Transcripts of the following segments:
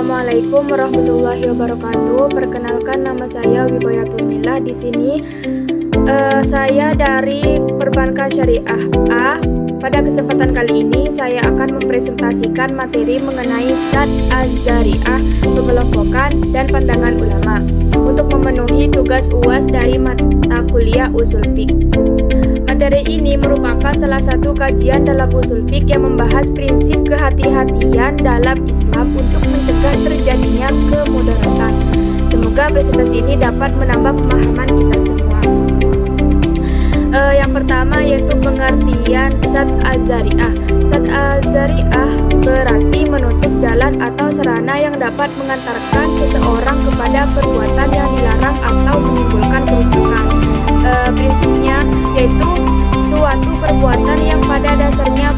Assalamualaikum warahmatullahi wabarakatuh. Perkenalkan, nama saya Wiboyatunillah. Di sini saya dari Perbankan Syariah A. Pada kesempatan kali ini saya akan mempresentasikan materi mengenai Zat Az-Zari'ah, pengelompokan dan pandangan ulama untuk memenuhi tugas UAS dari mata kuliah Ushul Fiqh. Materi ini merupakan salah satu kajian dalam usul fiqh yang membahas prinsip kehati-hatian dalam Islam untuk mencegah terjadinya kemudaratan. Semoga presentasi ini dapat menambah pemahaman kita semua. Yang pertama yaitu pengertian Zat Az-Zari'ah. Zat Az-Zari'ah berarti menutup jalan atau sarana yang dapat mengantarkan seseorang kepada perbuatan yang dilarang atau menimbulkan kerusakan. Prinsipnya yaitu suatu perbuatan yang pada dasarnya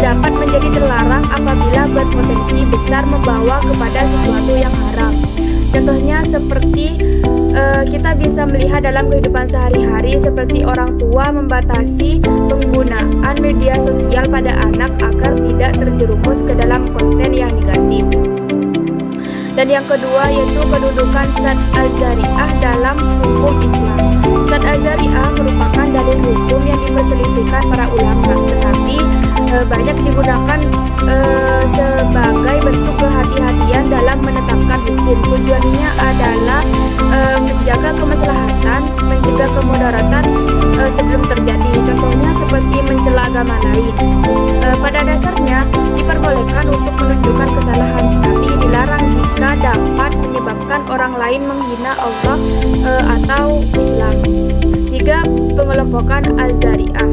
dapat menjadi terlarang apabila berpotensi besar membawa kepada sesuatu yang haram. Contohnya seperti kita bisa melihat dalam kehidupan sehari-hari, seperti orang tua membatasi penggunaan media sosial pada anak agar tidak terjerumus ke dalam konten yang negatif. Dan yang kedua yaitu kedudukan Zat Az-Zari'ah dalam hukum Islam. Zat Az-Zari'ah merupakan dalil hukum yang diperselisihkan para ulama, tetapi banyak digunakan sebagai bentuk kehati-hatian dalam menetapkan hukum. Tujuannya adalah menjaga kemaslahatan, mencegah kemudaratan sebelum terjadi. Contohnya seperti mencela agama lain. Pada dasarnya diperbolehkan untuk menunjukkan kesalahan, tapi dilarang jika dapat menyebabkan orang lain menghina Allah atau Islam. 3. Pengelompokan Az-Zari'ah.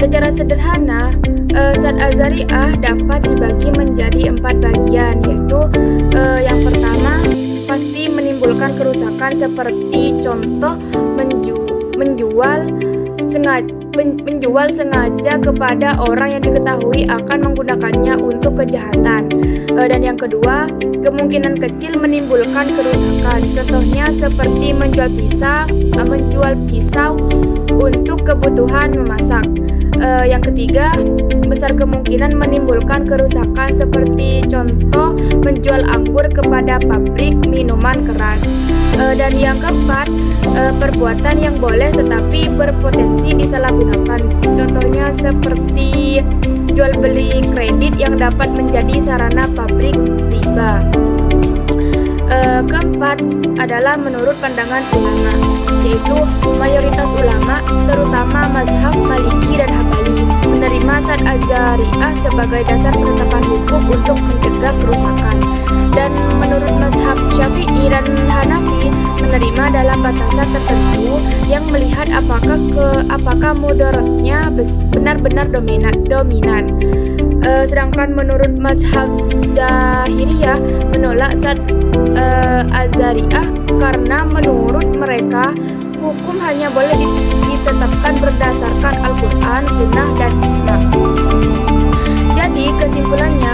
Secara sederhana, Zat Az-Zari'ah dapat dibagi menjadi 4 bagian, yaitu yang pertama pasti menimbulkan kerusakan, seperti contoh menjual sengaja kepada orang yang diketahui akan menggunakannya untuk kejahatan. Dan yang kedua, kemungkinan kecil menimbulkan kerusakan. Contohnya seperti menjual pisau untuk kebutuhan memasak. Yang ketiga, besar kemungkinan menimbulkan kerusakan, seperti contoh menjual anggur kepada pabrik minuman keras. Dan yang keempat, perbuatan yang boleh tetapi berpotensi disalahgunakan. Contohnya seperti jual beli kredit yang dapat menjadi sarana pabrik riba. Keempat adalah menurut pandangan ulama, yaitu mayoritas ulama, terutama mazhab Maliki dan Hambali, menerima Zat Az-Zari'ah sebagai dasar penetapan hukum untuk mencegah kerusakan. Dan menurut mazhab Syafi'i dan Hanafi, menerima dalam batasan tertentu yang melihat apakah mudaratnya benar-benar dominan. Sedangkan menurut mazhab Zahiriyah menolak Zat Az-Zari'ah karena menurut mereka hukum hanya boleh ditetapkan berdasarkan Al-Quran, Sunnah, dan Ijma. Jadi kesimpulannya,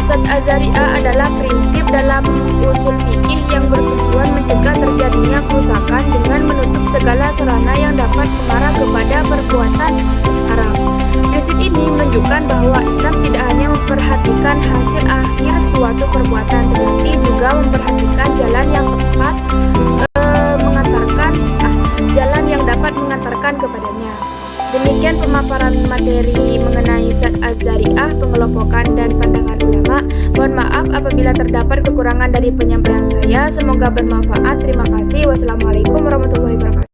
Zat Az-Zari'ah adalah prinsip dalam usul fikih yang bertujuan mencegah terjadinya kerusakan dengan menutup segala sarana yang dapat mengarah kepada perbuatan haram. Prinsip ini menunjukkan bahwa Islam tidak hanya memperhatikan hasil akhir suatu perbuatan, tetapi juga memperhatikan jalan yang tepat jalan yang dapat mengantarkan kepadanya. Demikian pemaparan materi mengenai Zat Az-Zari'ah, pengelompokan dan pandangan ulama. Mohon maaf apabila terdapat kekurangan dari penyampaian saya. Semoga bermanfaat. Terima kasih. Wassalamualaikum warahmatullahi wabarakatuh.